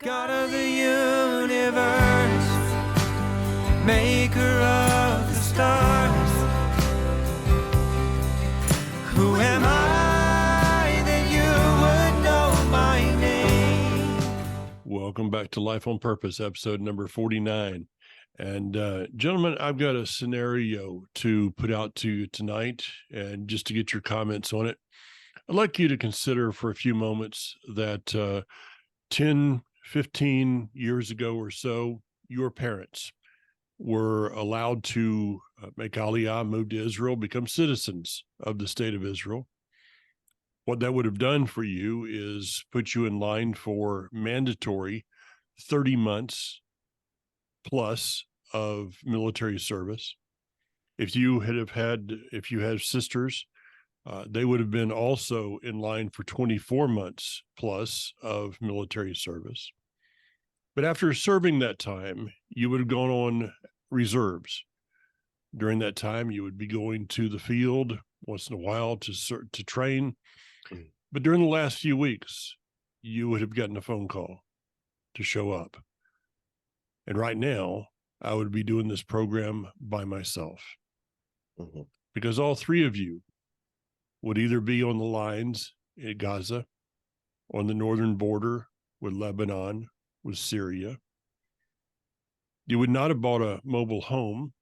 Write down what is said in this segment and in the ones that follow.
God of the universe, maker of the stars, who am I that you would know my name? Welcome back to Life on Purpose, episode number 49. And gentlemen, I've got a scenario to put out to you tonight, and just to get your comments on it. I'd like you to consider for a few moments that 10, 15 years ago or so, your parents were allowed to make Aliyah, move to Israel, become citizens of the state of Israel. What that would have done for you is put you in line for mandatory 30 months plus of military service. If you had sisters, they would have been also in line for 24 months plus of military service. But after serving that time, you would have gone on reserves. During that time, you would be going to the field once in a while to train. But during the last few weeks, you would have gotten a phone call to show up. And right now, I would be doing this program by myself, because all three of you would either be on the lines at Gaza, on the northern border with Lebanon, with Syria. You would not have bought a mobile home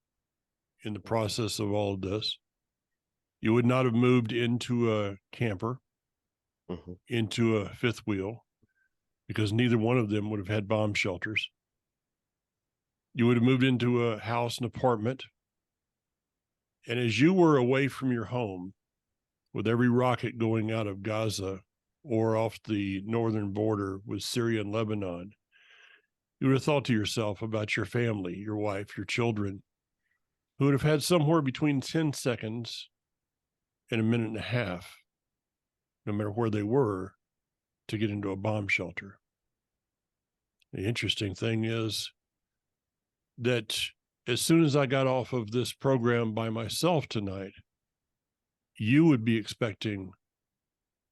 in the process of all of this. You would not have moved into a camper, into a fifth wheel, because neither one of them would have had bomb shelters. You would have moved into a house, an apartment. And as you were away from your home, with every rocket going out of Gaza or off the northern border with Syria and Lebanon, you would have thought to yourself about your family, your wife, your children, who would have had somewhere between 10 seconds and a minute and a half, no matter where they were, to get into a bomb shelter. The interesting thing is that as soon as I got off of this program by myself tonight, you would be expecting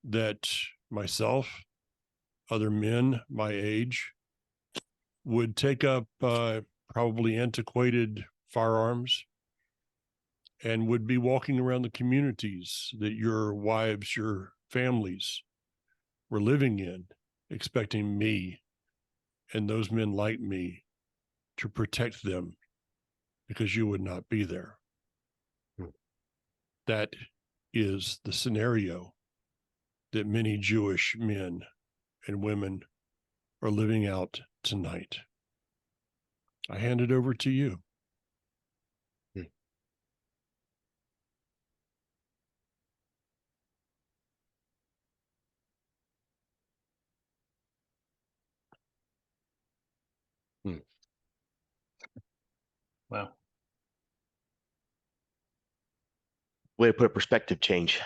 that myself, other men my age, would take up probably antiquated firearms and would be walking around the communities that your wives, your families were living in, expecting me and those men like me to protect them, because you would not be there. That is the scenario that many Jewish men and women are living out tonight. I hand it over to you. Wow. Way to put a perspective change.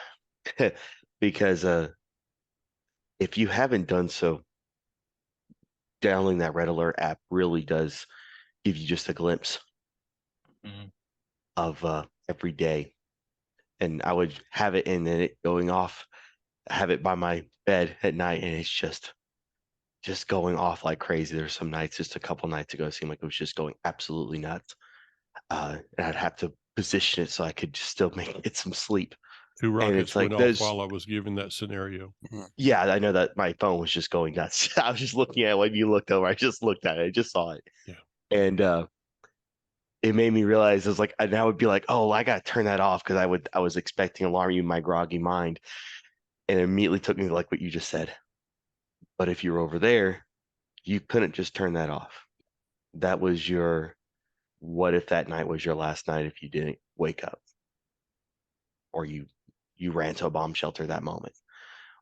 Because if you haven't done so, downloading that Red Alert app really does give you just a glimpse of every day. And I would have it in and it going off, have it by my bed at night, and it's just going off like crazy. There's some nights, just a couple nights ago, it seemed like it was just going absolutely nuts. And I'd have to position it so I could still get some sleep. 2 rockets like went off while I was given that scenario. Yeah, I know that my phone was just going nuts. I was just looking at it when you looked over. I just looked at it. I just saw it. Yeah. And it made me realize, I was like, and I would be like, oh, I got to turn that off, because I was expecting alarm you in my groggy mind. And it immediately took me to like what you just said. But if you're over there, you couldn't just turn that off. That was what if that night was your last night if you didn't wake up, or you ran to a bomb shelter that moment?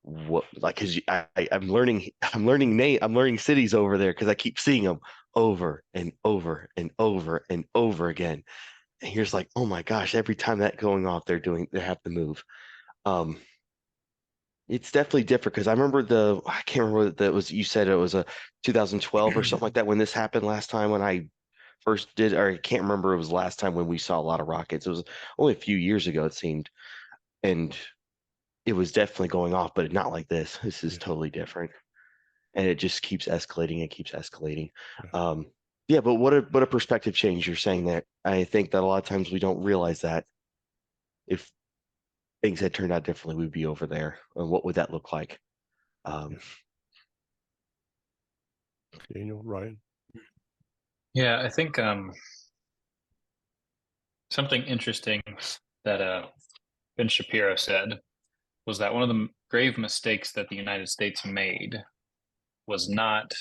What, like, because I'm learning cities over there, because I keep seeing them over and over and over and over again. And here's like, oh my gosh, every time that going off, they have to move. It's definitely different, because I remember I can't remember what that was. You said it was a 2012 or something like that when this happened last time, when I first did, or I can't remember. It was the last time when we saw a lot of rockets. It was only a few years ago, it seemed. And it was definitely going off, but not like this. This is totally different. and it just keeps escalating and keeps escalating. Yeah. Yeah, but what a perspective change you're saying that. I think that a lot of times we don't realize that if things had turned out differently, we'd be over there. And what would that look like? Daniel, Ryan. Yeah, I think something interesting that Ben Shapiro said was that one of the grave mistakes that the United States made was not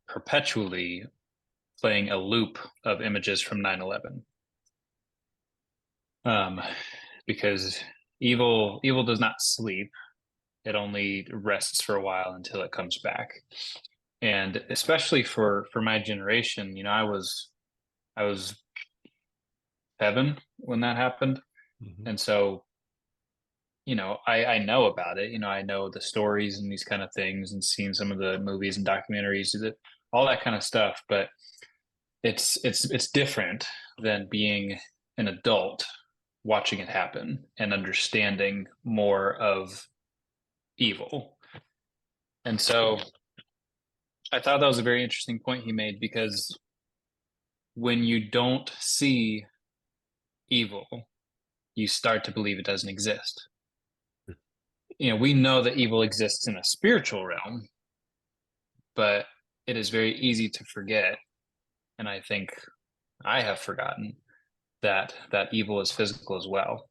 perpetually playing a loop of images from 9/11. Because evil does not sleep. It only rests for a while until it comes back. And especially for my generation, I was 7 when that happened. Mhm. And so, I know about it. I know the stories and these kind of things, and seen some of the movies and documentaries, all that kind of stuff. But it's different than being an adult watching it happen and understanding more of evil. And so I thought that was a very interesting point he made, because when you don't see evil, you start to believe it doesn't exist. We know that evil exists in a spiritual realm, but it is very easy to forget. And I think I have forgotten that evil is physical as well.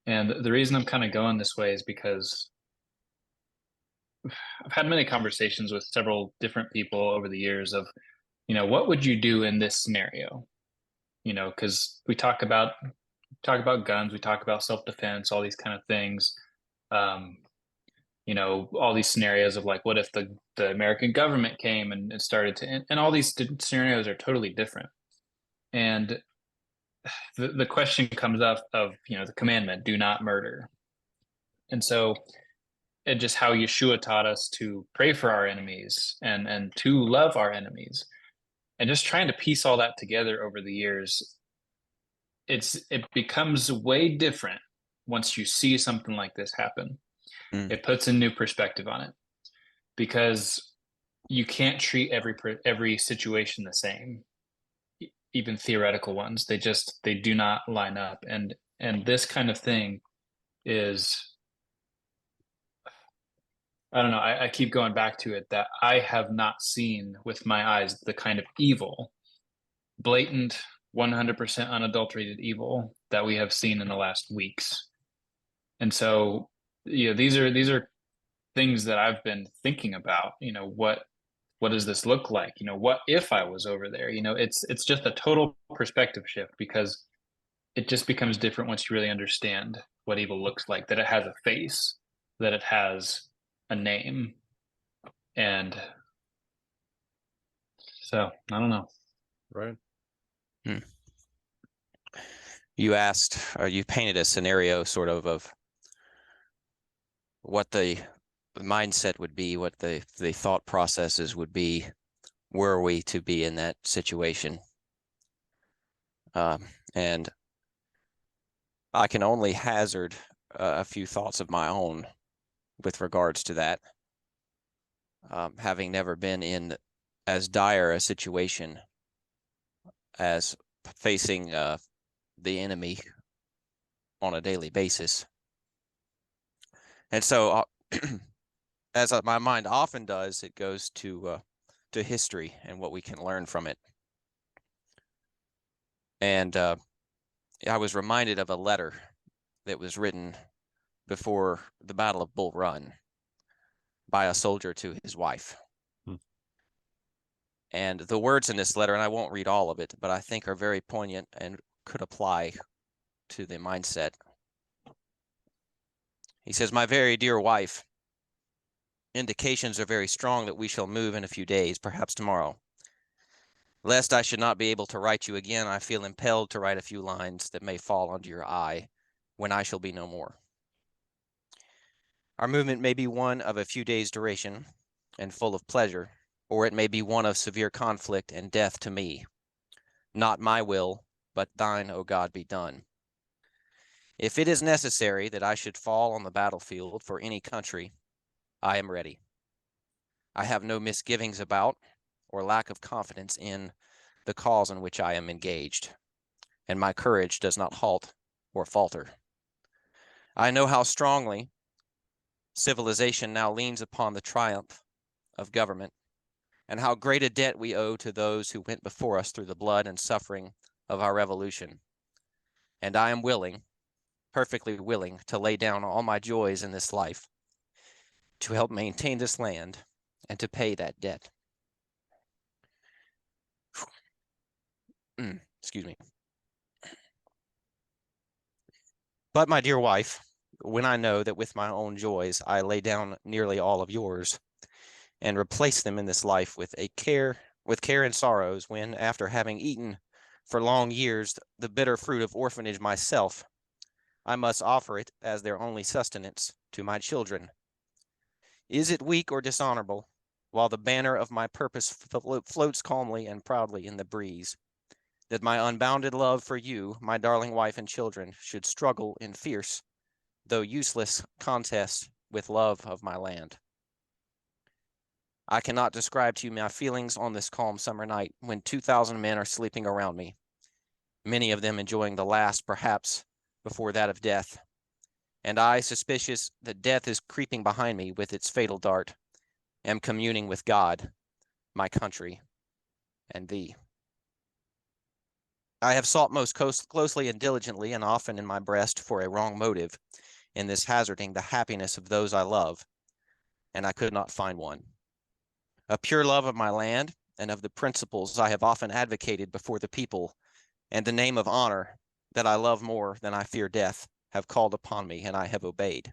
And the reason I'm kind of going this way is because I've had many conversations with several different people over the years of, what would you do in this scenario? Because we talk about guns, we talk about self-defense, all these kind of things. All these scenarios of like, what if the American government came and started to, and all these scenarios are totally different. And the question comes up of, the commandment, do not murder. And so it just how Yeshua taught us to pray for our enemies and to love our enemies, and just trying to piece all that together over the years, it becomes way different once you see something like this happen. It puts a new perspective on it, because you can't treat every situation the same, even theoretical ones. They do not line up. And this kind of thing is, I don't know, I keep going back to it, that I have not seen with my eyes the kind of evil, blatant, 100% unadulterated evil that we have seen in the last weeks. And so, these are things that I've been thinking about. What does this look like? What if I was over there? It's just a total perspective shift, because it just becomes different once you really understand what evil looks like, that it has a face, that it has a name. And so I don't know. Ryan. You asked, or you painted a scenario sort of what the mindset would be, what the thought processes would be, were we to be in that situation. And I can only hazard a few thoughts of my own with regards to that, having never been in as dire a situation as facing the enemy on a daily basis. And so as my mind often does, it goes to history and what we can learn from it. And I was reminded of a letter that was written before the Battle of Bull Run by a soldier to his wife. And the words in this letter, and I won't read all of it, but I think are very poignant and could apply to the mindset. He says, "My very dear wife, indications are very strong that we shall move in a few days, perhaps tomorrow. Lest I should not be able to write you again, I feel impelled to write a few lines that may fall under your eye when I shall be no more. Our movement may be one of a few days' duration and full of pleasure, or it may be one of severe conflict and death to me. Not my will, but thine, O God, be done. If it is necessary that I should fall on the battlefield for any country, I am ready. I have no misgivings about or lack of confidence in the cause in which I am engaged, and my courage does not halt or falter. I know how strongly civilization now leans upon the triumph of government, and how great a debt we owe to those who went before us through the blood and suffering of our revolution. And I am willing, perfectly willing, to lay down all my joys in this life to help maintain this land and to pay that debt. Excuse me. But my dear wife, when I know that with my own joys I lay down nearly all of yours, and replace them in this life with care and sorrows, when, after having eaten for long years the bitter fruit of orphanage myself, I must offer it as their only sustenance to my children. Is it weak or dishonorable, while the banner of my purpose floats calmly and proudly in the breeze, that my unbounded love for you, my darling wife and children, should struggle in fierce, though useless, contest with love of my land? I cannot describe to you my feelings on this calm summer night, when 2,000 men are sleeping around me, many of them enjoying the last, perhaps, before that of death, and I, suspicious that death is creeping behind me with its fatal dart, am communing with God, my country, and thee. I have sought most closely and diligently, and often in my breast, for a wrong motive in this hazarding the happiness of those I love, and I could not find one. A pure love of my land and of the principles I have often advocated before the people, and the name of honor that I love more than I fear death, have called upon me, and I have obeyed.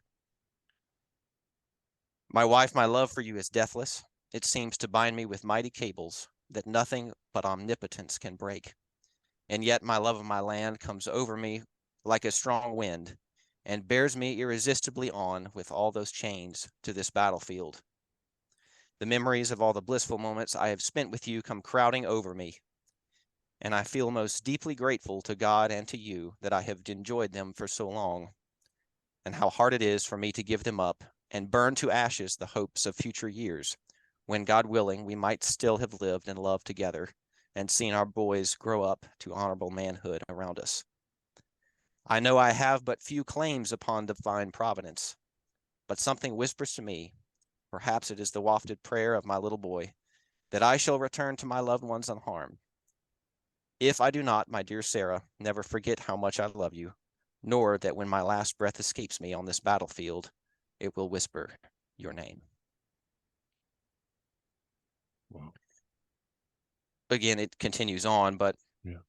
My wife, my love for you is deathless. It seems to bind me with mighty cables that nothing but omnipotence can break. And yet my love of my land comes over me like a strong wind, and bears me irresistibly on with all those chains to this battlefield. The memories of all the blissful moments I have spent with you come crowding over me, and I feel most deeply grateful to God and to you that I have enjoyed them for so long, and how hard it is for me to give them up and burn to ashes the hopes of future years, when, God willing, we might still have lived and loved together, and seen our boys grow up to honorable manhood around us. I know I have but few claims upon divine providence, but something whispers to me, perhaps it is the wafted prayer of my little boy, that I shall return to my loved ones unharmed. If I do not, my dear Sarah, never forget how much I love you, nor that when my last breath escapes me on this battlefield, it will whisper your name. Wow. Again, it continues on, but Yeah.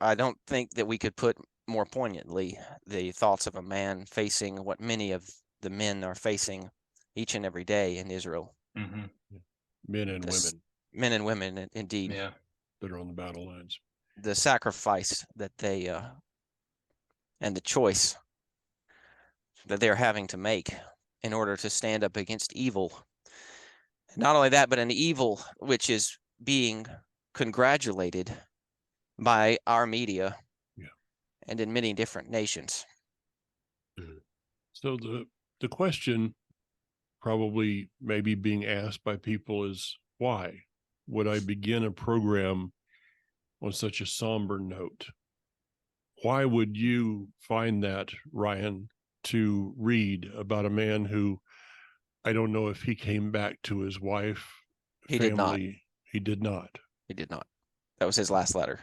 I don't think that we could put more poignantly the thoughts of a man facing what many of the men are facing each and every day in Israel. Mm-hmm. Men and This- women Men and women, indeed, Yeah. that are on the battle lines. the sacrifice that they and the choice that they're having to make in order to stand up against evil. Not only that, but an evil which is being congratulated by our media, Yeah. and in many different nations. So the question probably maybe being asked by people is, why would I begin a program on such a somber note? Why would you find that, Ryan, to read about a man who, I don't know if he came back to his wife, He did not. family? He did not. He did not. That was his last letter.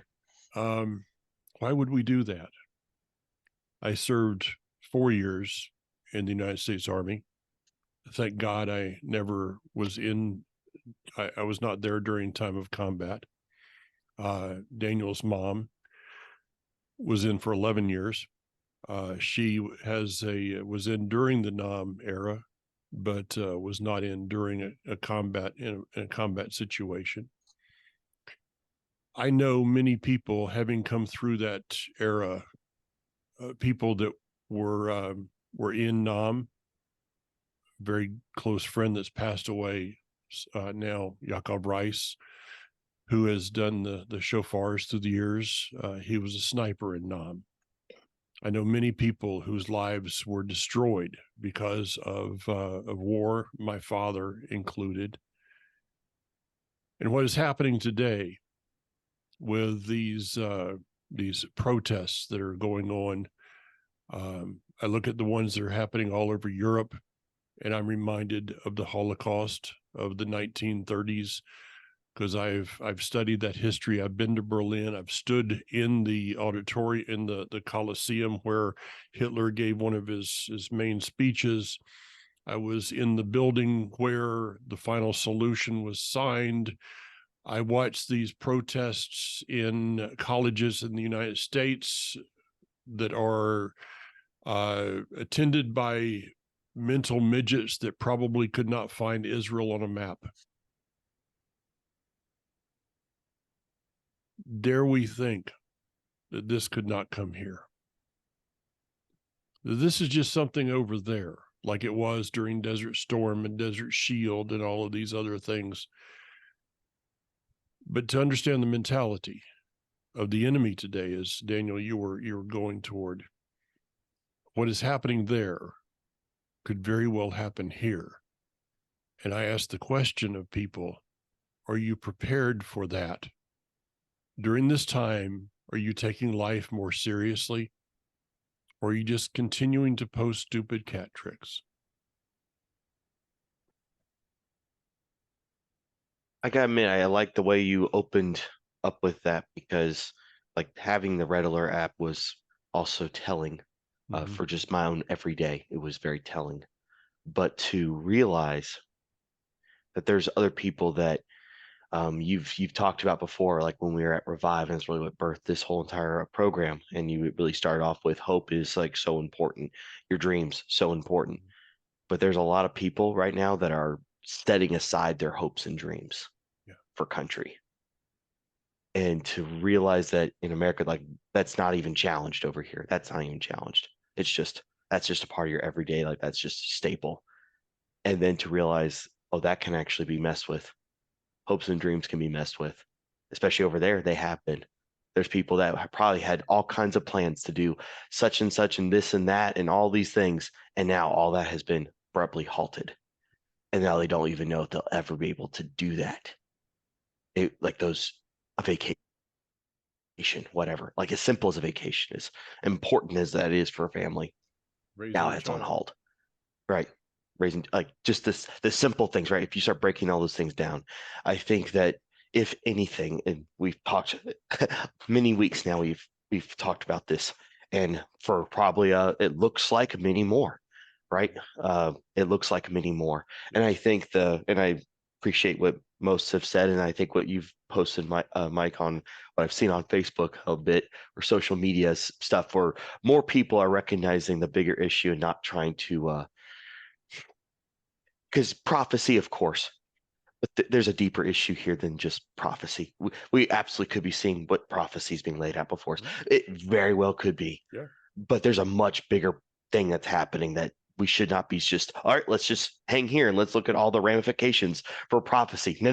Why would we do that? I served 4 years in the United States Army. Thank God I never was in, I was not there during time of combat. Daniel's mom was in for 11 years. She was in during the Nam era, but was not in during a combat in a combat situation. I know many people, having come through that era, people that were in Nam. Very close friend that's passed away now, Yaakov Rice, who has done the shofars through the years. He was a sniper in Nam. I know many people whose lives were destroyed because of war, my father included. And what is happening today with these protests that are going on, I look at the ones that are happening all over Europe, and I'm reminded of the Holocaust of the 1930s, because I've studied that history. I've been to Berlin. I've stood in the auditorium in the Colosseum where Hitler gave one of his main speeches. I was in the building where the final solution was signed. I watched these protests in colleges in the United States that are attended by mental midgets that probably could not find Israel on a map. Dare we think that this could not come here? This is just something over there, like it was during Desert Storm and Desert Shield and all of these other things. But to understand the mentality of the enemy today, as Daniel, you were going toward, what is happening there could very well happen here. And I ask the question of people, are you prepared for that? During this time, are you taking life more seriously? Or are you just continuing to post stupid cat tricks? I gotta admit, I like the way you opened up with that, because like having the Red Alert app was also telling for just my own everyday. It was very telling. But to realize that there's other people that you've talked about before, like when we were at Revive, and it's really what birthed this whole entire program. And you really started off with hope is like so important, your dreams so important. But there's a lot of people right now that are setting aside their hopes and dreams for country. And to realize that in America, like that's not even challenged over here. That's not even challenged. It's just that's just a part of your everyday. Like that's just a staple. And then to realize, oh, that can actually be messed with. Hopes and dreams can be messed with, especially over there. They have been. There's people that have probably had all kinds of plans to do such and such and this and that and all these things. And now all that has been abruptly halted. And now they don't even know if they'll ever be able to do that. Like those, a vacation, whatever, like as simple as a vacation, as important as that is for a family. Now it's on hold. Right. Raising like just the simple things, right? If you start breaking all those things down, I think that if anything, and we've talked many weeks now, we've talked about this, and for probably it looks like many more, right? It looks like many more, and I think and I appreciate what most have said, and I think what you've posted, Mike, on what I've seen on Facebook a bit or social media stuff, where more people are recognizing the bigger issue and not trying to. Because prophecy, of course, but there's a deeper issue here than just prophecy. We absolutely could be seeing what prophecy is being laid out before us. It very well could be. Yeah. But there's a much bigger thing that's happening that we should not be just, all right, let's just hang here and let's look at all the ramifications for prophecy. No.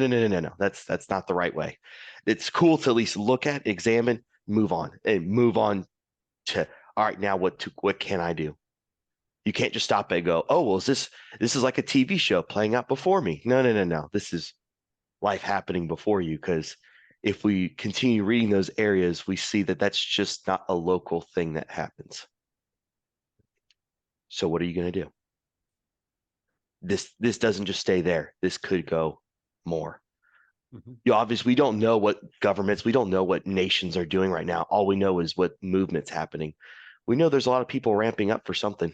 That's not the right way. It's cool to at least look at, examine, move on to, all right, now what can I do? You can't just stop and go, oh, well, this is like a TV show playing out before me. No. This is life happening before you, because if we continue reading those areas, we see that that's just not a local thing that happens. So what are you going to do? This doesn't just stay there. This could go more. Obviously, we don't know what governments, we don't know what nations are doing right now. All we know is what movement's happening. We know there's a lot of people ramping up for something.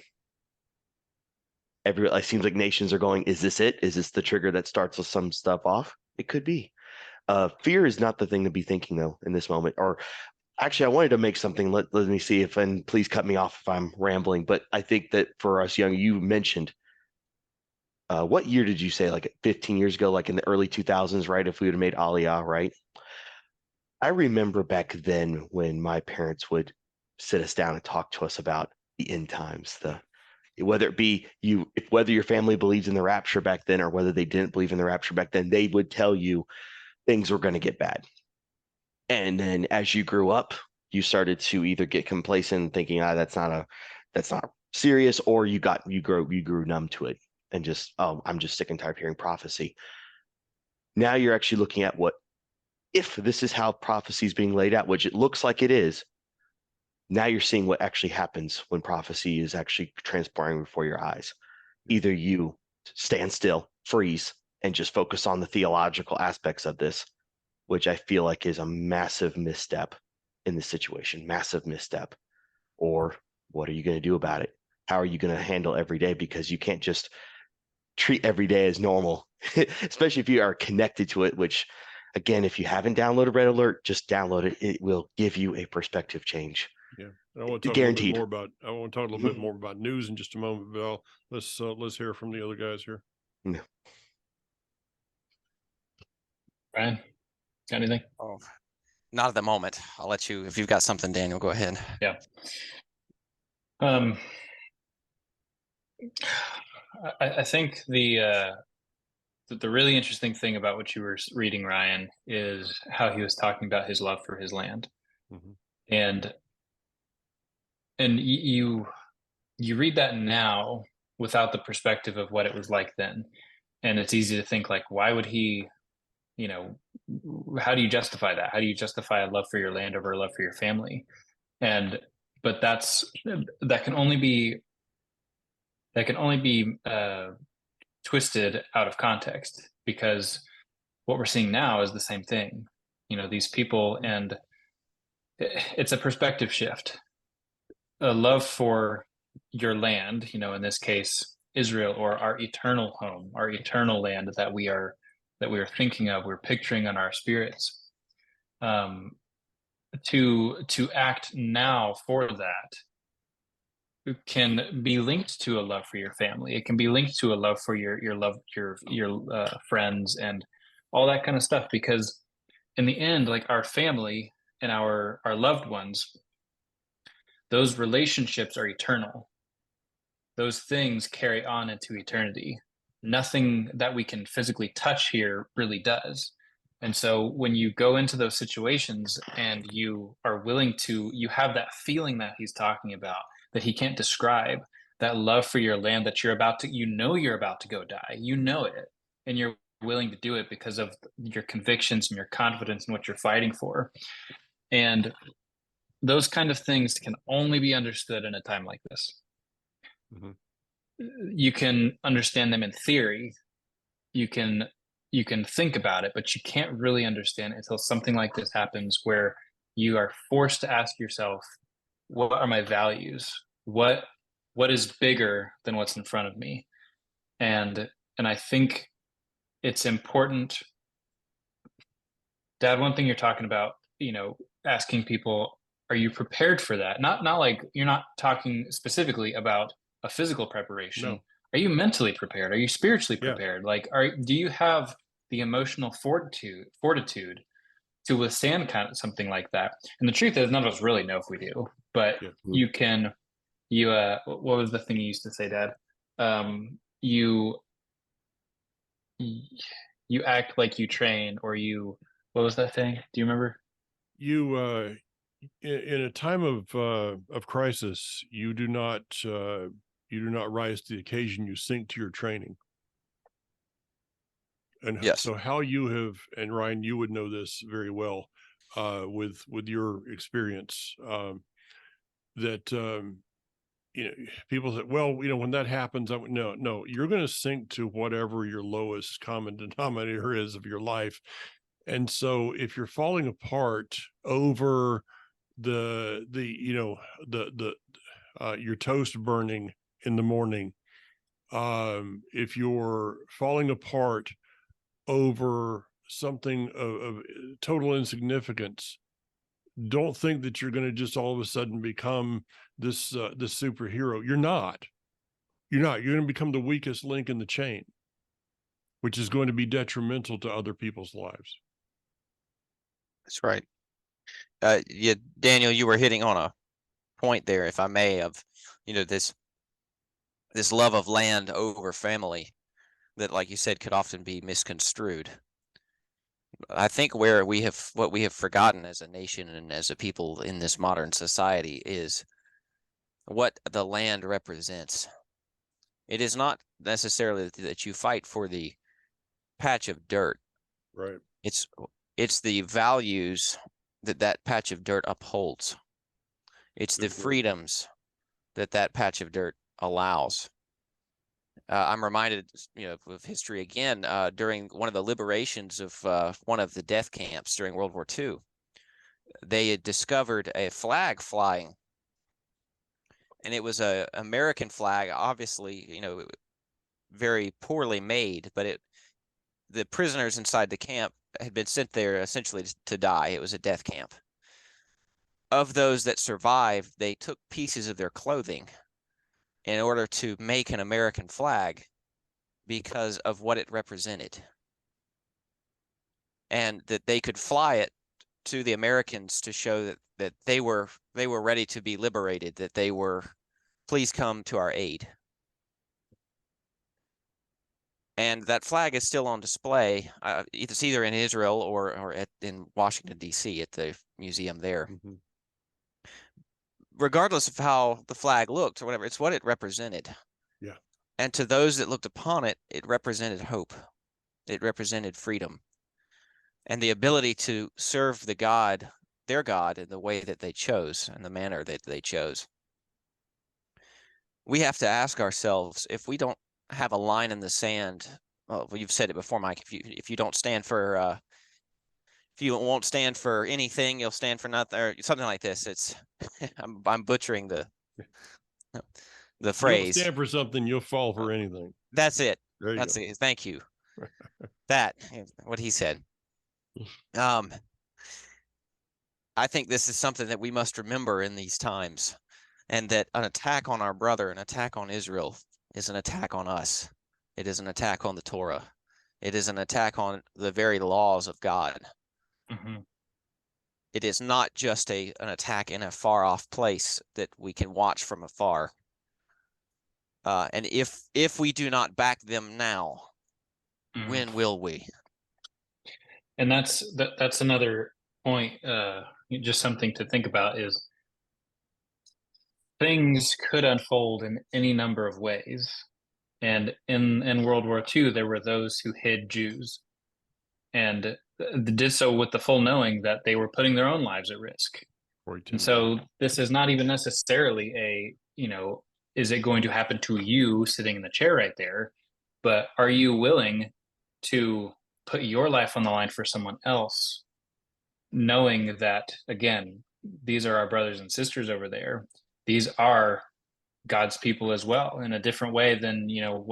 It seems like nations are going, is this it? Is this the trigger that starts some stuff off? It could be. Fear is not the thing to be thinking, though, in this moment. Or actually, I wanted to make something. Let me see if, and please cut me off if I'm rambling. But I think that for us young, you mentioned, what year did you say? Like 15 years ago, like in the early 2000s, right? If we would have made Aliyah, right? I remember back then when my parents would sit us down and talk to us about the end times, whether it be whether your family believes in the rapture back then or whether they didn't believe in the rapture back then, they would tell you things were going to get bad. And then as you grew up, you started to either get complacent thinking, that's not serious, or you grew numb to it and just, oh, I'm just sick and tired of hearing prophecy. Now you're actually looking at what if this is how prophecy is being laid out, which it looks like it is. Now you're seeing what actually happens when prophecy is actually transpiring before your eyes. Either you stand still, freeze, and just focus on the theological aspects of this, which I feel like is a massive misstep in this situation, massive misstep. Or what are you going to do about it? How are you going to handle every day? Because you can't just treat every day as normal, especially if you are connected to it, which, again, if you haven't downloaded Red Alert, just download it. It will give you a perspective change. Yeah, I want to talk Guaranteed. a little bit more about. I want to talk a little bit more about news in just a moment, but let's hear from the other guys here. Brian, got anything? Oh, not at the moment. I'll let you, if you've got something, Daniel, go ahead. Yeah. I think the really interesting thing about what you were reading, Ryan, is how he was talking about his love for his land. Mhm. And you read that now without the perspective of what it was like then. And it's easy to think like, why would he, how do you justify that? How do you justify a love for your land over a love for your family? But that can only be twisted out of context, because what we're seeing now is the same thing. These people, and it's a perspective shift. A love for your land, in this case, Israel, or our eternal home, our eternal land that we are thinking of, we're picturing on our spirits. To act now for that can be linked to a love for your family. It can be linked to a love for your friends and all that kind of stuff, because in the end, like our family and our loved ones, those relationships are eternal. Those things carry on into eternity. Nothing that we can physically touch here really does. And so when you go into those situations and you are willing to, you have that feeling that he's talking about, that he can't describe, that love for your land, that you're about to go die, it, and you're willing to do it because of your convictions and your confidence in what you're fighting for. And those kind of things can only be understood in a time like this. Mhm. You can understand them in theory. You can think about it, but you can't really understand it until something like this happens, where you are forced to ask yourself, what are my values? What is bigger than what's in front of me? And I think it's important. Dad, one thing you're talking about, asking people, are you prepared for that? Not like, you're not talking specifically about a physical preparation. No. Are you mentally prepared? Are you spiritually Yeah. prepared? Like, do you have the emotional fortitude to withstand kind of something like that? And the truth is, none of us really know if we do, but Yeah. you can, what was the thing you used to say, Dad? You act like you train, or what was that thing? Do you remember? You in a time of crisis, you do not rise to the occasion. You sink to your training. And Yes. so how you have, and Ryan, you would know this very well, with your experience, that people say, well, when that happens, no, you're going to sink to whatever your lowest common denominator is of your life. And so if you're falling apart over the your toast burning in the morning, if you're falling apart over something of total insignificance, don't think that you're going to just all of a sudden become this superhero. You're not. You're going to become the weakest link in the chain, which is going to be detrimental to other people's lives. That's right. Yeah, Daniel, you were hitting on a point there, if I may, of this love of land over family that, like you said, could often be misconstrued. I think what we have forgotten as a nation and as a people in this modern society is what the land represents. It is not necessarily that you fight for the patch of dirt. Right. It's the values that patch of dirt upholds. It's the Good word. freedoms that patch of dirt allows. I'm reminded, of history again. During one of the liberations of one of the death camps during World War II, they had discovered a flag flying, and it was a American flag, obviously, very poorly made, but the prisoners inside the camp had been sent there essentially to die. It was a death camp. Of those that survived, they took pieces of their clothing in order to make an American flag because of what it represented. And that they could fly it to the Americans to show that they were ready to be liberated, that they were, please come to our aid. And that flag is still on display. It's either in Israel or in Washington, D.C. at the museum there. Mhm. Regardless of how the flag looked or whatever, it's what it represented. Yeah. And to those that looked upon it, it represented hope. It represented freedom and the ability to serve their God in the way that they chose and the manner that they chose. We have to ask ourselves, if we don't have a line in the sand, well, you've said it before, Mike, if you don't stand for, if you won't stand for anything, you'll stand for nothing, or something like this. It's, I'm butchering the You don't phrase. stand for something, you'll fall for anything. That's it. There you That's go. it. Thank you. What he said. I think this is something that we must remember in these times, and that an attack on our brother, an attack on Israel, is an attack on us. It is an attack on the Torah. It is an attack on the very laws of God. Mm-hmm. It is not just an attack in a far off place that we can watch from afar. And if we do not back them now, Mm-hmm. when will we? And that's another point. Just something to think about is things could unfold in any number of ways. And in World War II, there were those who hid Jews and did so with the full knowing that they were putting their own lives at risk. And so this is not even necessarily is it going to happen to you sitting in the chair right there? But are you willing to put your life on the line for someone else, knowing that, again, these are our brothers and sisters over there. These are God's people as well, in a different way than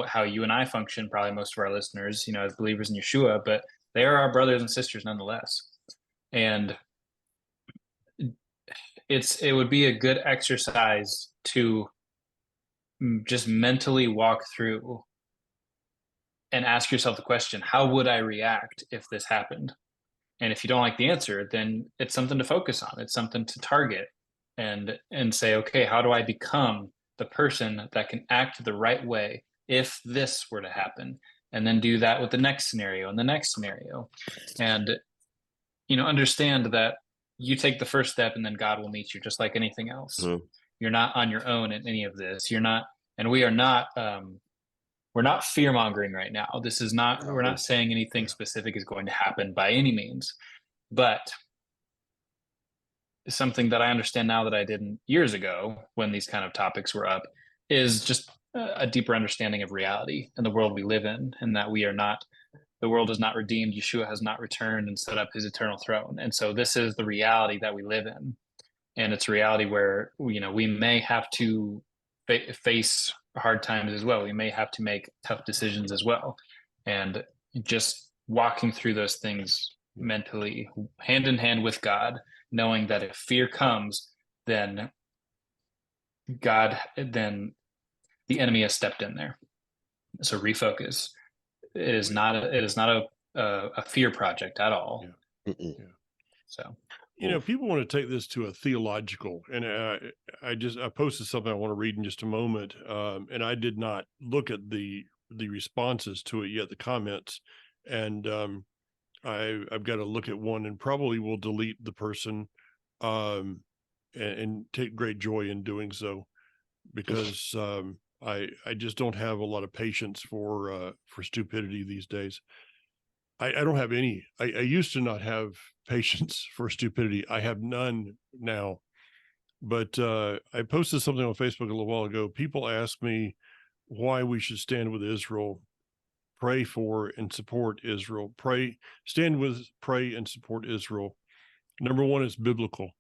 how you and I function. Probably most of our listeners, as believers in Yeshua, but they are our brothers and sisters nonetheless. And it would be a good exercise to just mentally walk through and ask yourself the question: how would I react if this happened? And if you don't like the answer, then it's something to focus on. It's something to target and say, okay, how do I become the person that can act the right way if this were to happen? And then do that with the next scenario and the next scenario. And, understand that you take the first step and then God will meet you just like anything else. Mhm. You're not on your own in any of this. You're not, and we are not, we're not fear mongering right now. This is not, we're not saying anything specific is going to happen by any means, but something that I understand now that I didn't years ago when these kind of topics were up is just a deeper understanding of reality and the world we live in, and that the world is not redeemed. Yeshua has not returned and set up his eternal throne. And so this is the reality that we live in. And it's a reality where, we may have to face hard times as well. We may have to make tough decisions as well. And just walking through those things mentally, hand in hand with God, knowing that if fear comes, then the enemy has stepped in there. So refocus. It is not a fear project at all. Mm-mm. So people want to take this to a theological, and I posted something I want to read in just a moment, and I did not look at the responses to it yet, the comments, and I've got to look at one and probably will delete the person, and take great joy in doing so, because I just don't have a lot of patience for stupidity these days. I don't have any. I used to not have patience for stupidity. I have none now. But I posted something on Facebook a little while ago. People ask me why we should stand with Israel, pray for and support Israel, pray and support Israel. Number one, it's biblical,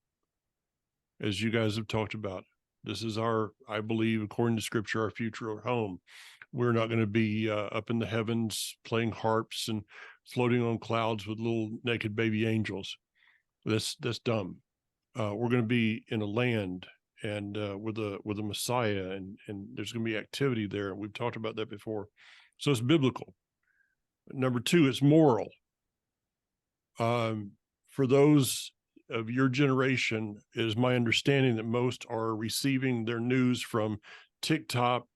as you guys have talked about. This is our, I believe, according to Scripture, our future home. We're not going to be up in the heavens playing harps and floating on clouds with little naked baby angels. That's dumb. We're going to be in a land and with a Messiah, and there's going to be activity there. We've talked about that before. So it's biblical. Number two, it's moral. For those of your generation, it is my understanding that most are receiving their news from TikTok,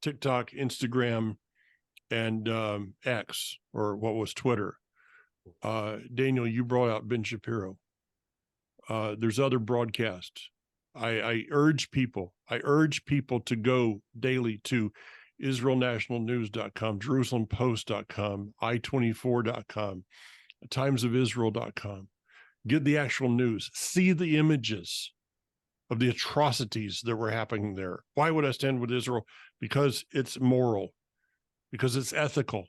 Instagram, and X, or what was Twitter. Daniel, you brought out Ben Shapiro. There's other broadcasts. I urge people to go daily to IsraelNationalNews.com, JerusalemPost.com, I24.com, TimesOfIsrael.com. Get the actual news. See the images of the atrocities that were happening there. Why would I stand with Israel? Because it's moral, because it's ethical.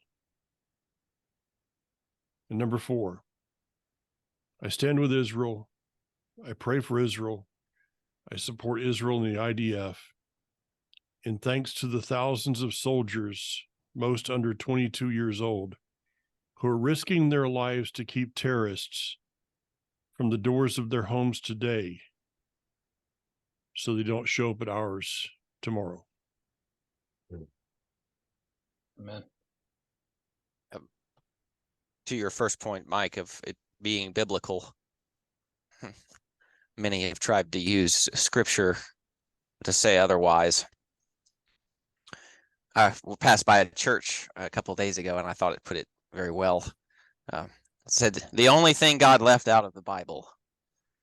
And number four, I stand with Israel. I pray for Israel. I support Israel and the IDF. And thanks to the thousands of soldiers, most under 22 years old, who are risking their lives to keep terrorists from the doors of their homes today, so they don't show up at ours tomorrow. Amen. To your first point, Mike, of it being biblical, many have tried to use Scripture to say otherwise. I passed by a church a couple of days ago, and I thought it put it very well. It said, "The only thing God left out of the Bible,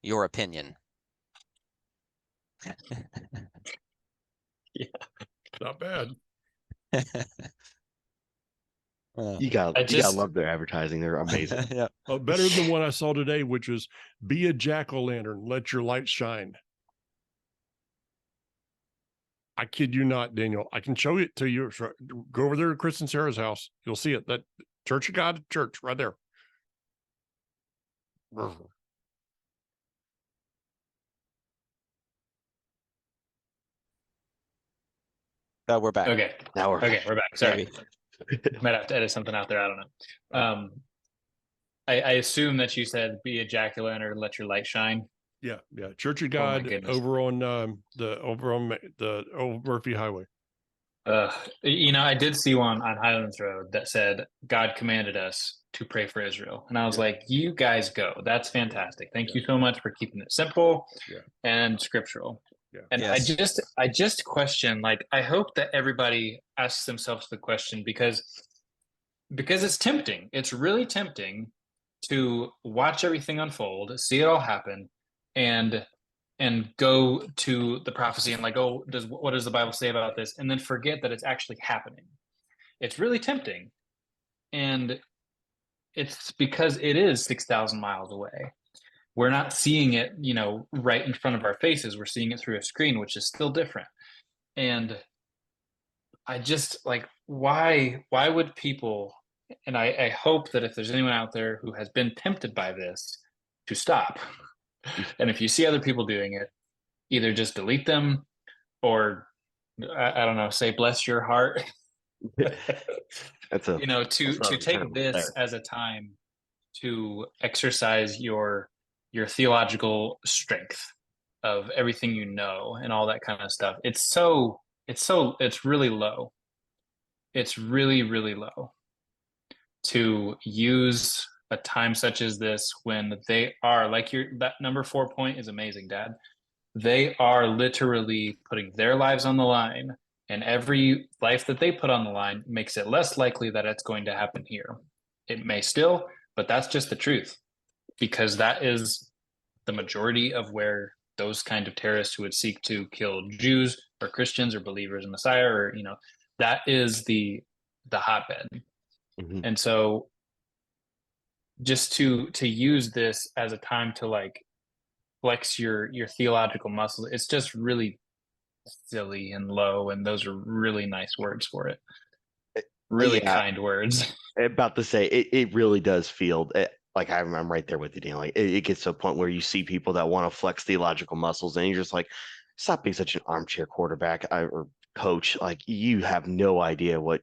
your opinion." Yeah. Not bad. You gotta just- love their advertising. They're amazing. Yeah. Better than the one I saw today, which was be a jack-o'-lantern, let your light shine. I kid you not, Daniel. I can show it to you. Go over there to Chris and Sarah's house. You'll see it. That Church of God church right there. We're back. Okay. Now we're Okay, we're back. Sorry. Maybe. Might have to edit something out there. I don't know. I assume that you said be a jack-o'-lantern, let your light shine. Yeah. Church of Oh my God goodness. over on the Old Murphy Highway. I did see one on Highlands Road that said God commanded us to pray for Israel, and I was like, "You guys go. That's fantastic. Thank you so much for keeping it simple and scriptural." Yeah. And Yes. I just question, like, I hope that everybody asks themselves the question, because it's tempting. It's really tempting to watch everything unfold, see it all happen, and go to the prophecy and like, oh, what does the Bible say about this? And then forget that it's actually happening. It's really tempting. And it's because it is 6,000 miles away. We're not seeing it, right in front of our faces. We're seeing it through a screen, which is still different. And I just like, why would people, and I hope that if there's anyone out there who has been tempted by this, to stop. And if you see other people doing it, either just delete them, or I don't know, say bless your heart. That's a to take this as a time to exercise your theological strength of everything and all that kind of stuff. It's really low. It's really, really low to use a time such as this, when they are like that number 4 point is amazing, Dad. They are literally putting their lives on the line, and every life that they put on the line makes it less likely that it's going to happen here. It may still, but that's just the truth, because that is the majority of where those kind of terrorists who would seek to kill Jews or Christians or believers in Messiah, or that is the hotbed. Mhm. And so just to use this as a time to like flex your theological muscles, it's just really silly and low, and those are really nice words for it. Really Yeah. kind words. About to say it really does feel like I'm right there with you, Dan. Like it gets to a point where you see people that want to flex theological muscles, and you're just like, stop being such an armchair quarterback or coach. Like you have no idea what.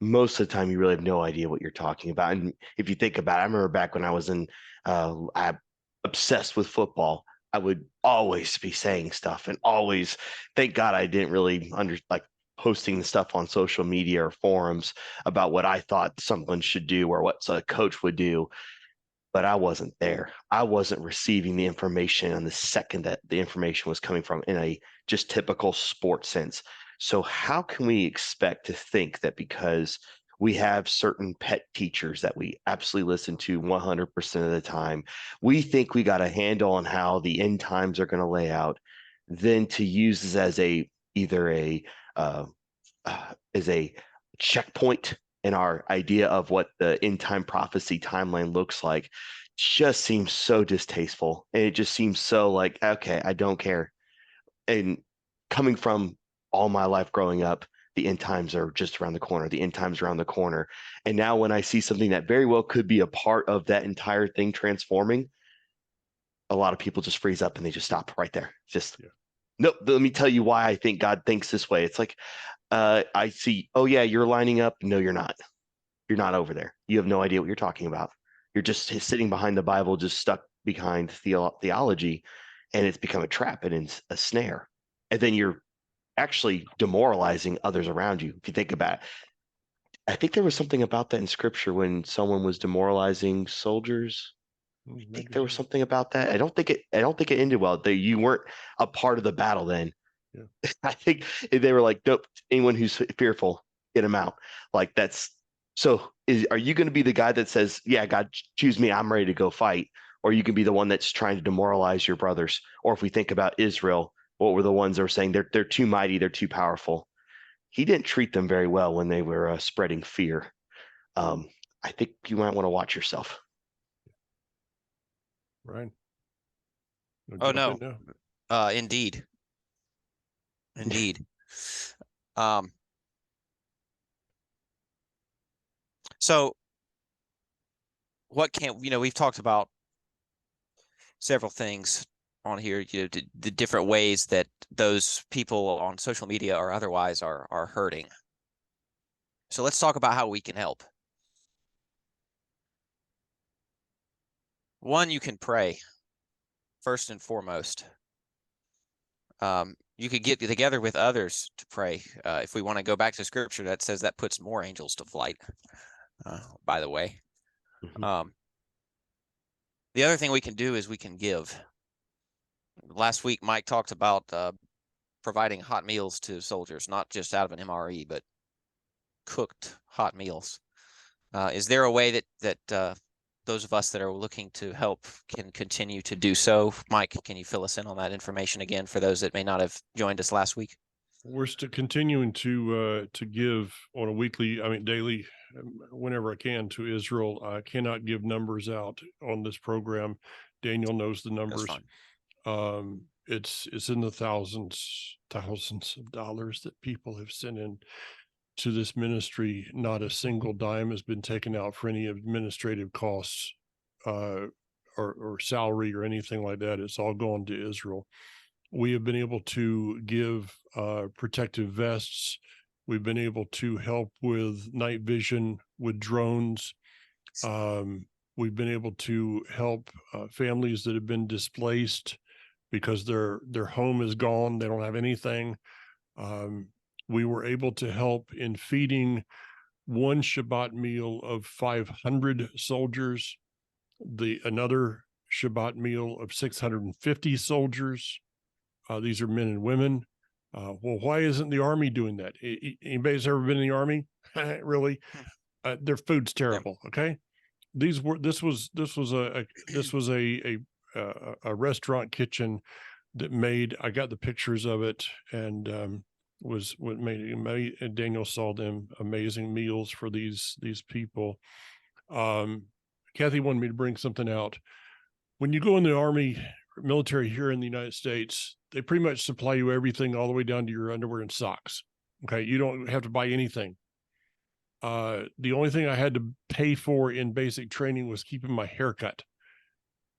Most of the time, you really have no idea what you're talking about. And if you think about it, I remember back when I was I'm obsessed with football. I would always be saying stuff, and always, thank God I didn't really posting the stuff on social media or forums about what I thought someone should do or what a coach would do. But I wasn't there. I wasn't receiving the information on the second that the information was coming from in a just typical sports sense. So how can we expect to think that because we have certain pet teachers that we absolutely listen to 100% of the time, we think we got a handle on how the end times are going to lay out, then to use this as as a checkpoint in our idea of what the end time prophecy timeline looks like, just seems so distasteful. And it just seems so like, okay, I don't care. And coming from all my life growing up, the end times are just around the corner. The end times around the corner. And now when I see something that very well could be a part of that entire thing transforming, a lot of people just freeze up and they just stop right there. Just, nope, let me tell you why I think God thinks this way. It's like, I see, oh yeah, you're lining up. No, you're not. You're not over there. You have no idea what you're talking about. You're just sitting behind the Bible, just stuck behind theology, and it's become a trap and it's a snare. And then you're actually demoralizing others around you. If you think about it, I think there was something about that in scripture when someone was demoralizing soldiers. I think there was something about that. I don't think it ended well. You weren't a part of the battle then. Yeah. I think they were like, nope, anyone who's fearful, get them out. Like that's so are you going to be the guy that says, yeah, God, choose me, I'm ready to go fight? Or you can be the one that's trying to demoralize your brothers? Or if we think about Israel, what were the ones that were saying they're too mighty, they're too powerful? He didn't treat them very well when they were spreading fear. I think you might want to watch yourself. Right. Oh no. Indeed. Indeed. So what can, we've talked about several things on here, the different ways that those people on social media or otherwise are hurting. So let's talk about how we can help. One, you can pray first and foremost. You could get together with others to pray. If we want to go back to scripture, that says that puts more angels to flight, by the way. Mhm. The other thing we can do is we can give. Last week, Mike talked about providing hot meals to soldiers, not just out of an MRE, but cooked hot meals. Is there a way that those of us that are looking to help can continue to do so? Mike, can you fill us in on that information again for those that may not have joined us last week? We're still continuing to give on a weekly, daily, whenever I can, to Israel. I cannot give numbers out on this program. Daniel knows the numbers. It's in the thousands of dollars that people have sent in to this ministry. Not a single dime has been taken out for any administrative costs or salary or anything like that. It's all gone to Israel. We have been able to give protective vests. We've been able to help with night vision with drones. We've been able to help families that have been displaced because their home is gone. They don't have anything. We were able to help in feeding one Shabbat meal of 500 soldiers, another Shabbat meal of 650 soldiers. These are men and women. Well, why isn't the Army doing that? Anybody's ever been in the Army? Really? Their food's terrible. Okay. this was a restaurant kitchen that made, I got the pictures of it, and was what made and Daniel saw them amazing meals for these people. Kathy wanted me to bring something out. When you go in the Army military here in the United States, they pretty much supply you everything all the way down to your underwear and socks. Okay. You don't have to buy anything. The only thing I had to pay for in basic training was keeping my haircut.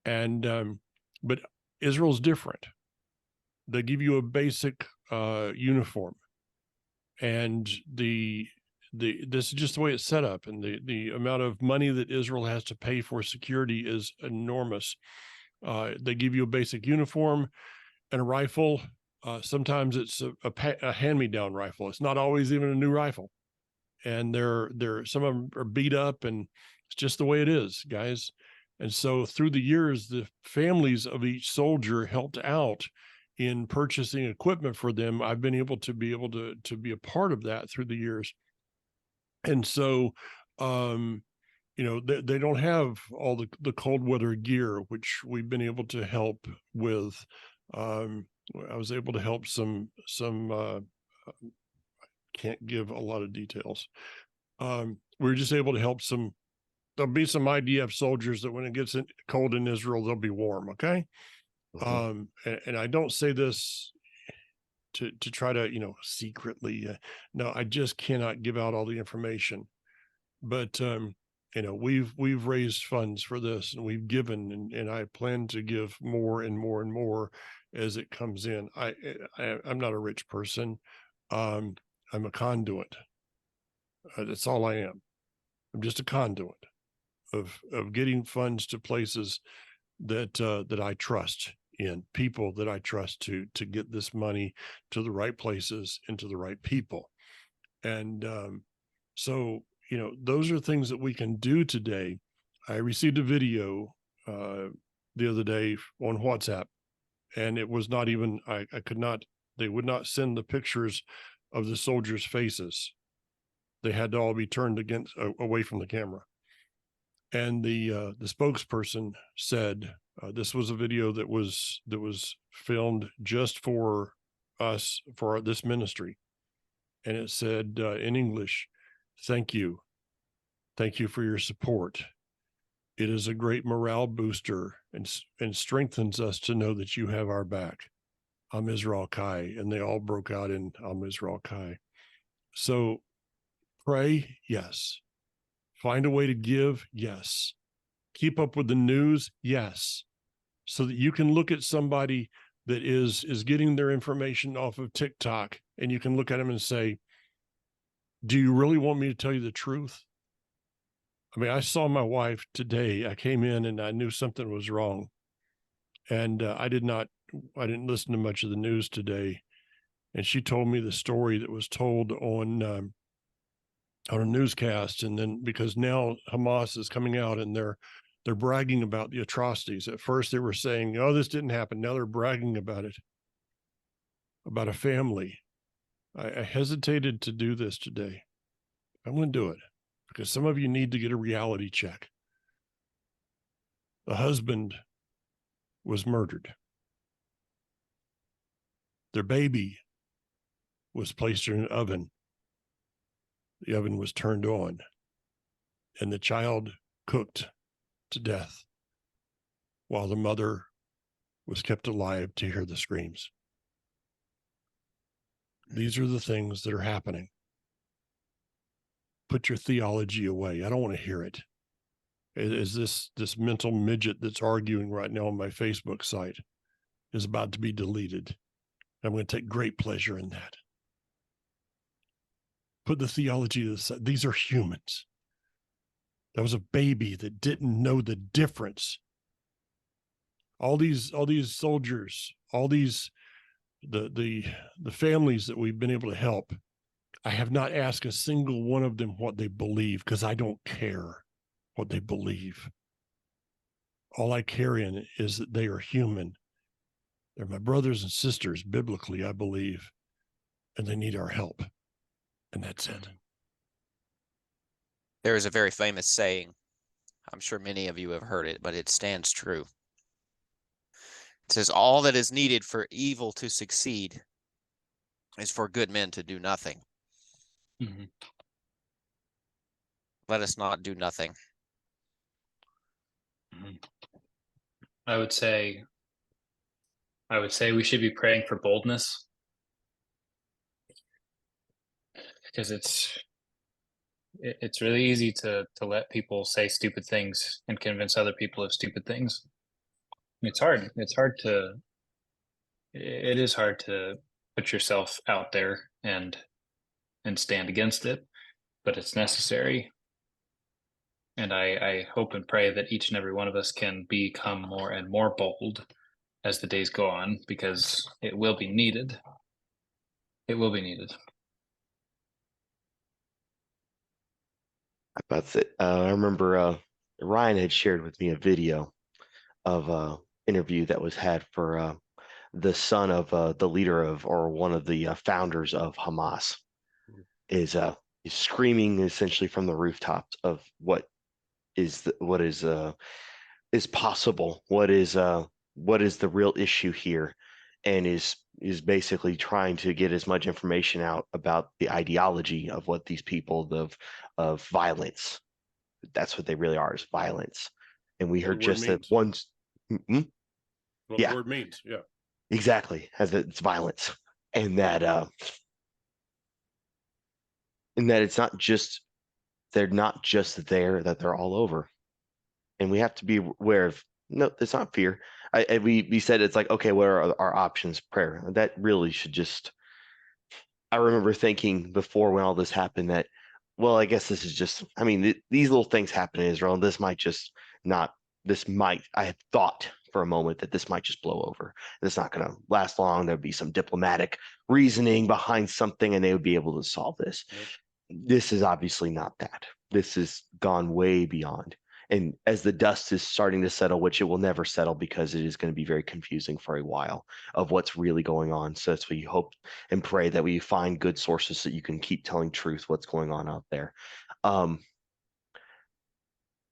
And, but Israel's different. They give you a basic uniform, and this is just the way it's set up. And the amount of money that Israel has to pay for security is enormous. They give you a basic uniform and a rifle. Sometimes it's a hand-me-down rifle. It's not always even a new rifle. And some of them are beat up, and it's just the way it is, guys. And so through the years, the families of each soldier helped out in purchasing equipment for them. I've been able to be a part of that through the years. And so, they don't have all the cold weather gear, which we've been able to help with. I was able to help some can't give a lot of details. We were just able to help there'll be some IDF soldiers that when it gets cold in Israel, they'll be warm. Okay. And I don't say this to try to, secretly, no, I just cannot give out all the information, but, we've raised funds for this, and we've given, and I plan to give more and more and more as it comes in. I'm not a rich person. I'm a conduit. That's all I am. I'm just a conduit of getting funds to places that I trust in, people that I trust to get this money to the right places and to the right people. And so, those are things that we can do today. I received a video the other day on WhatsApp, and it was not even, they would not send the pictures of the soldiers' faces. They had to all be turned away from the camera. And the spokesperson said, this was a video that was filmed just for us, for this ministry. And it said in English, "Thank you. Thank you for your support. It is a great morale booster and strengthens us to know that you have our back. Am Israel Kai." And they all broke out in Am Israel Kai. So pray, yes. Find a way to give, yes. Keep up with the news, yes. So that you can look at somebody that is getting their information off of TikTok, and you can look at them and say, do you really want me to tell you the truth? I mean, I saw my wife today. I came in and I knew something was wrong. And I didn't listen to much of the news today. And she told me the story that was told on a newscast. And then because now Hamas is coming out and they're bragging about the atrocities. At first they were saying, oh, this didn't happen. Now they're bragging about it, about a family. I hesitated to do this today. I'm going to do it because some of you need to get a reality check. The husband was murdered. Their baby was placed in an oven. The oven was turned on, and the child cooked to death while the mother was kept alive to hear the screams. These are the things that are happening. Put your theology away. I don't want to hear it. Is this mental midget that's arguing right now on my Facebook site is about to be deleted. I'm going to take great pleasure in that. Put the theology to the side. These are humans. That was a baby that didn't know the difference. All these soldiers, all these the families that we've been able to help, I have not asked a single one of them what they believe, because I don't care what they believe. All I care in is that they are human. They're my brothers and sisters, biblically, I believe, and they need our help. And that's it. There is a very famous saying, I'm sure many of you have heard it, but it stands true. It says, all that is needed for evil to succeed is for good men to do nothing. Mhm. Let us not do nothing. I would say we should be praying for boldness, because it's really easy to let people say stupid things and convince other people of stupid things. It's hard. It is hard to put yourself out there and stand against it, but it's necessary. And I hope and pray that each and every one of us can become more and more bold as the days go on, because it will be needed. It will be needed. That's it. I remember Ryan had shared with me a video of interview that was had for the son of the leader of, or one of the founders of Hamas, is screaming essentially from the rooftops of what is possible, what is the real issue here, and is basically trying to get as much information out about the ideology of what these people of violence. That's what they really are, is violence. And we What heard the word just that means. once. Mhm. What Yeah. the word means. Yeah. Exactly, as it's violence, and that it's not just, they're not just there, that they're all over, and we have to be aware of. No, it's not fear. We said it's like, okay, what are our options? Prayer. That really should just. I remember thinking before when all this happened that, well, I guess this is just. I mean, these little things happen in Israel, and this might just not. This might. I had thought for a moment that this might just blow over. It's not going to last long. There'd be some diplomatic reasoning behind something, and they would be able to solve this. Yep. This is obviously not that. This has gone way beyond. And as the dust is starting to settle, which it will never settle because it is going to be very confusing for a while of what's really going on. So that's what you hope and pray, that we find good sources so you can keep telling truth what's going on out there.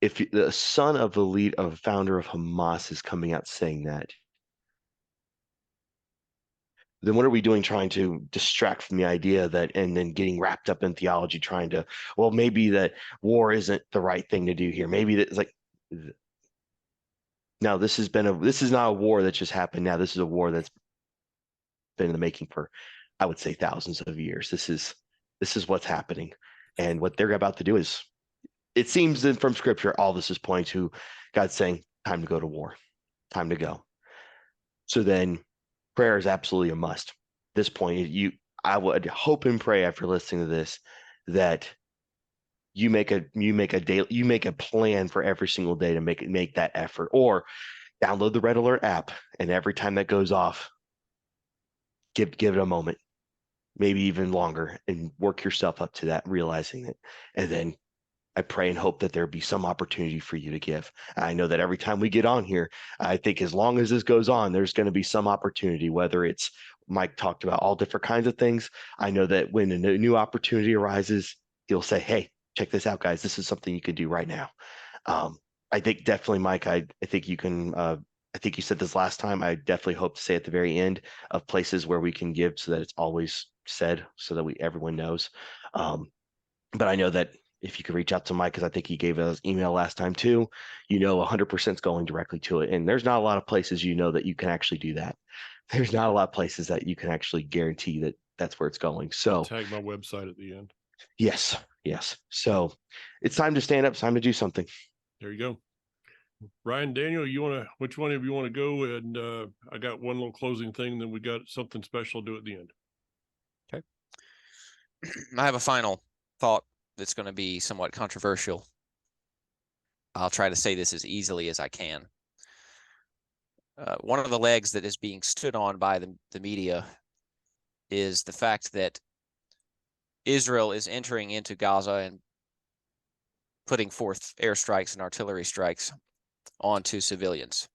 If the son of the lead of founder of Hamas is coming out saying that, then what are we doing trying to distract from the idea that, and then getting wrapped up in theology, trying to, well, maybe that war isn't the right thing to do here. Maybe that's like, no, this is not a war that just happened. Now, this is a war that's been in the making for, I would say, thousands of years. This is what's happening. And what they're about to do is, it seems that from scripture, all this is pointing to God saying, time to go to war, time to go. So then prayer is absolutely a must. At this point, I would hope and pray after listening to this that you make a plan for every single day to make that effort, or download the Red Alert app, and every time that goes off, give it a moment, maybe even longer, and work yourself up to that, realizing it. And then I pray and hope that there be some opportunity for you to give. I know that every time we get on here, I think as long as this goes on, there's going to be some opportunity, whether it's, Mike talked about all different kinds of things. I know that when a new opportunity arises, he'll say, hey, check this out, guys. This is something you can do right now. I think definitely, Mike, I think you can, I think you said this last time. I definitely hope to say at the very end of places where we can give, so that it's always said, so that everyone knows. But I know that if you could reach out to Mike, because I think he gave us email last time too, 100% is going directly to it. And there's not a lot of places that you can actually do that. There's not a lot of places that you can actually guarantee that that's where it's going. So Tag my website at the end. yes. So it's time to stand up. It's time to do something. There you go. Ryan, Daniel, which one of you want to go? And I got one little closing thing, then we got something special to do at the end. Okay. I have a final thought that's going to be somewhat controversial. I'll try to say this as easily as I can. One of the legs that is being stood on by the media is the fact that Israel is entering into Gaza and putting forth airstrikes and artillery strikes onto civilians.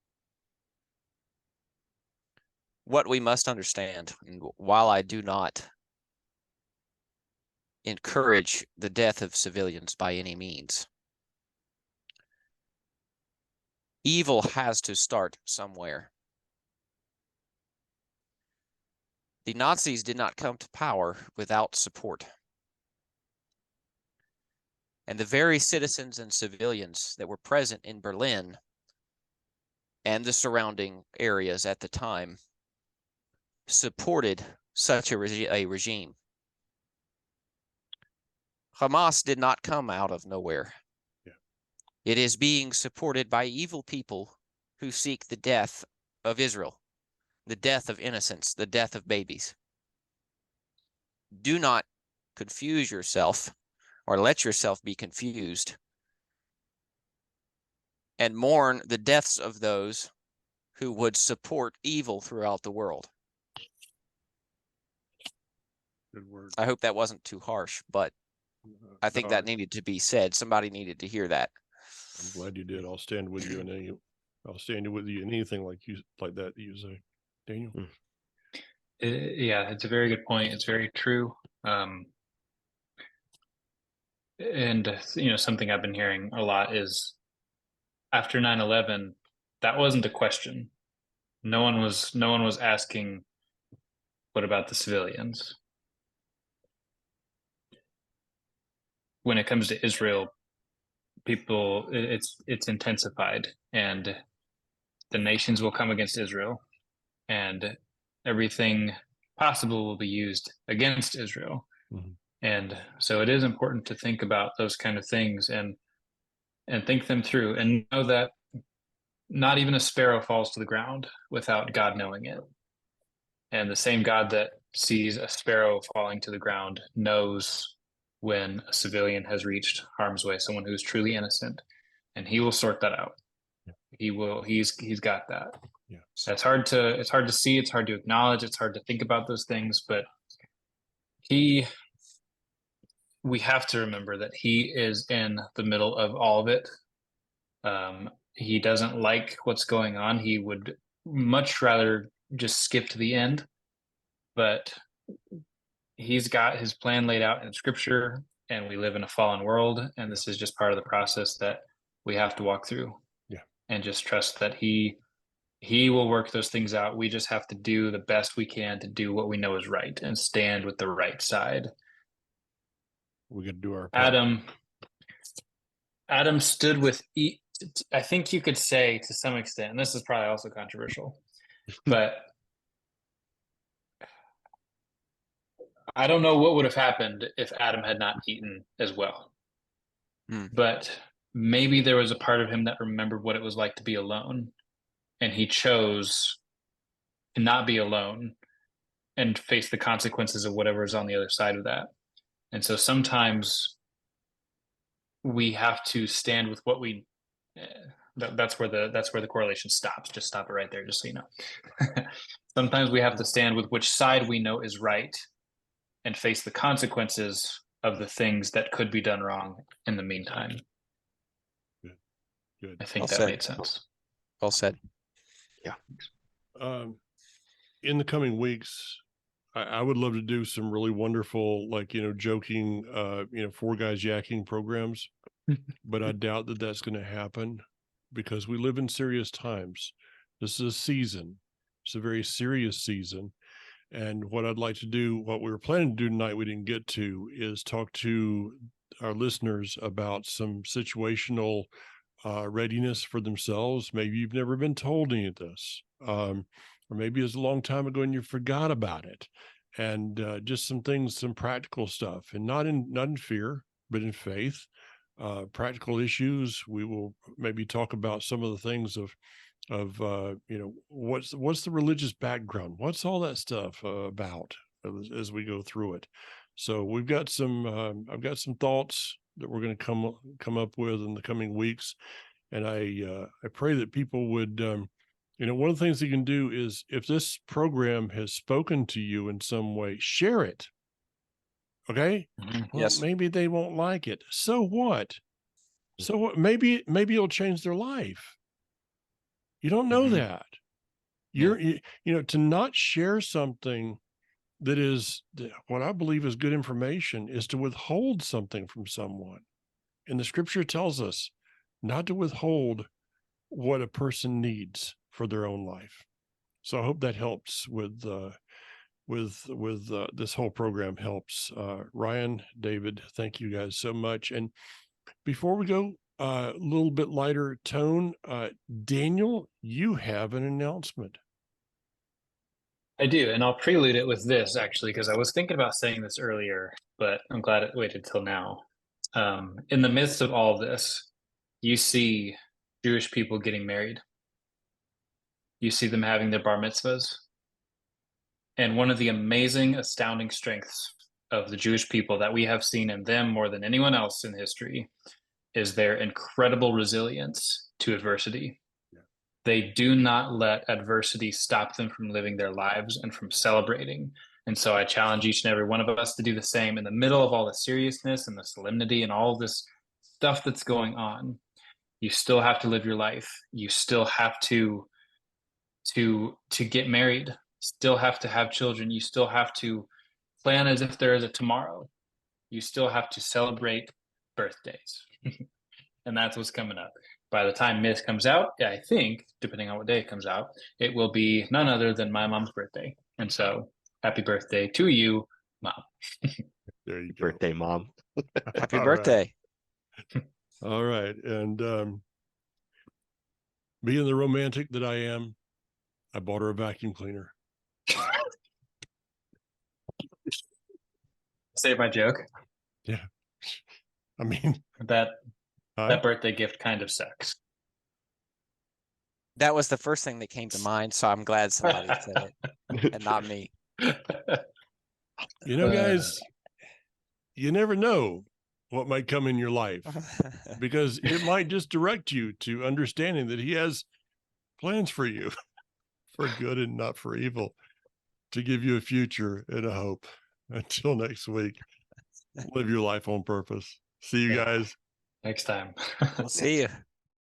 What we must understand, and while I do not encourage the death of civilians by any means, Evil has to start somewhere. The Nazis did not come to power without support. And the very citizens and civilians that were present in Berlin and the surrounding areas at the time supported such a regime. Hamas did not come out of nowhere. Yeah. It is being supported by evil people who seek the death of Israel, the death of innocents, the death of babies. Do not confuse yourself or let yourself be confused, and mourn the deaths of those who would support evil throughout the world. Good word. I hope that wasn't too harsh, but I think that needed to be said. Somebody needed to hear that. I'm glad you did. I'll stand with you I'll stand with you in anything like that you say, Daniel. Yeah, it's a very good point. It's very true. And something I've been hearing a lot is after 9/11, that wasn't a question. No one was asking, what about the civilians? When it comes to Israel, people, it's intensified, and the nations will come against Israel, and everything possible will be used against Israel. Mhm. And so it is important to think about those kind of things and think them through, and know that not even a sparrow falls to the ground without God knowing it. And the same God that sees a sparrow falling to the ground knows when a civilian has reached harm's way, someone who's truly innocent, and he will sort that out. Yeah. He's got that. Yeah. So it's hard to see, it's hard to acknowledge, it's hard to think about those things, but we have to remember that he is in the middle of all of it. He doesn't like what's going on. He would much rather just skip to the end, but he's got his plan laid out in scripture, and we live in a fallen world, and this is just part of the process that we have to walk through. Yeah. And just trust that he will work those things out. We just have to do the best we can to do what we know is right and stand with the right side. We got to do our part. Adam stood with I think you could say, to some extent, and this is probably also controversial, but I don't know what would have happened if Adam had not eaten as well. But maybe there was a part of him that remembered what it was like to be alone, and he chose to not be alone and face the consequences of whatever is on the other side of that. And so sometimes we have to stand with what we that's where the correlation stops. Just stop it right there, just so you know. Sometimes we have to stand with which side we know is right and face the consequences of the things that could be done wrong in the meantime. Good. I think Well that said. made sense. Well said. In the coming weeks, I would love to do some really wonderful, joking, four guys yakking programs, but I doubt that that's going to happen because we live in serious times. This is a season. It's a very serious season. And what I'd like to do, what we were planning to do tonight, we didn't get to, is talk to our listeners about some situational readiness for themselves. Maybe you've never been told any of this, or maybe it's a long time ago and you forgot about it. And just some things, some practical stuff, and not in fear, but in faith. Practical issues. We will maybe talk about some of the things of what's the religious background, what's all that stuff about as we go through it. So we've got some I've got some thoughts that we're going to come up with in the coming weeks, and I pray that people would one of the things you can do is, if this program has spoken to you in some way, share it. Okay. Well, Yes. maybe they won't like it, so what? Maybe it'll change their life. You don't know that. To not share something that is what I believe is good information is to withhold something from someone. And the scripture tells us not to withhold what a person needs for their own life. So I hope that helps with this whole program helps. Ryan, David, thank you guys so much. And before we go, a little bit lighter tone, Daniel, you have an announcement. I do, and I'll prelude it with this actually, because I was thinking about saying this earlier, but I'm glad it waited till now. In the midst of all this, you see Jewish people getting married. You see them having their bar mitzvahs. And one of the amazing, astounding strengths of the Jewish people that we have seen in them more than anyone else in history is their incredible resilience to adversity. They do not let adversity stop them from living their lives and from celebrating. And so I challenge each and every one of us to do the same in the middle of all the seriousness and the solemnity and all this stuff that's going on. You still have to live your life. You still have to get married, still have to have children. You still have to plan as if there is a tomorrow. You still have to celebrate birthdays. And that's what's coming up. By the time Myth comes out, I think, depending on what day it comes out, it will be none other than my mom's birthday. And so happy birthday to you, Mom. There you go. Birthday, Mom. Happy All birthday. All right. And being the romantic that I am, I bought her a vacuum cleaner. Save my joke. Yeah. I mean, That huh? birthday gift kind of sucks. That was the first thing that came to mind, so I'm glad somebody said it and not me. You know, guys, you never know what might come in your life because it might just direct you to understanding that he has plans for you for good and not for evil, to give you a future and a hope. Until next week, live your life on purpose. See you guys. Next time. We'll see you.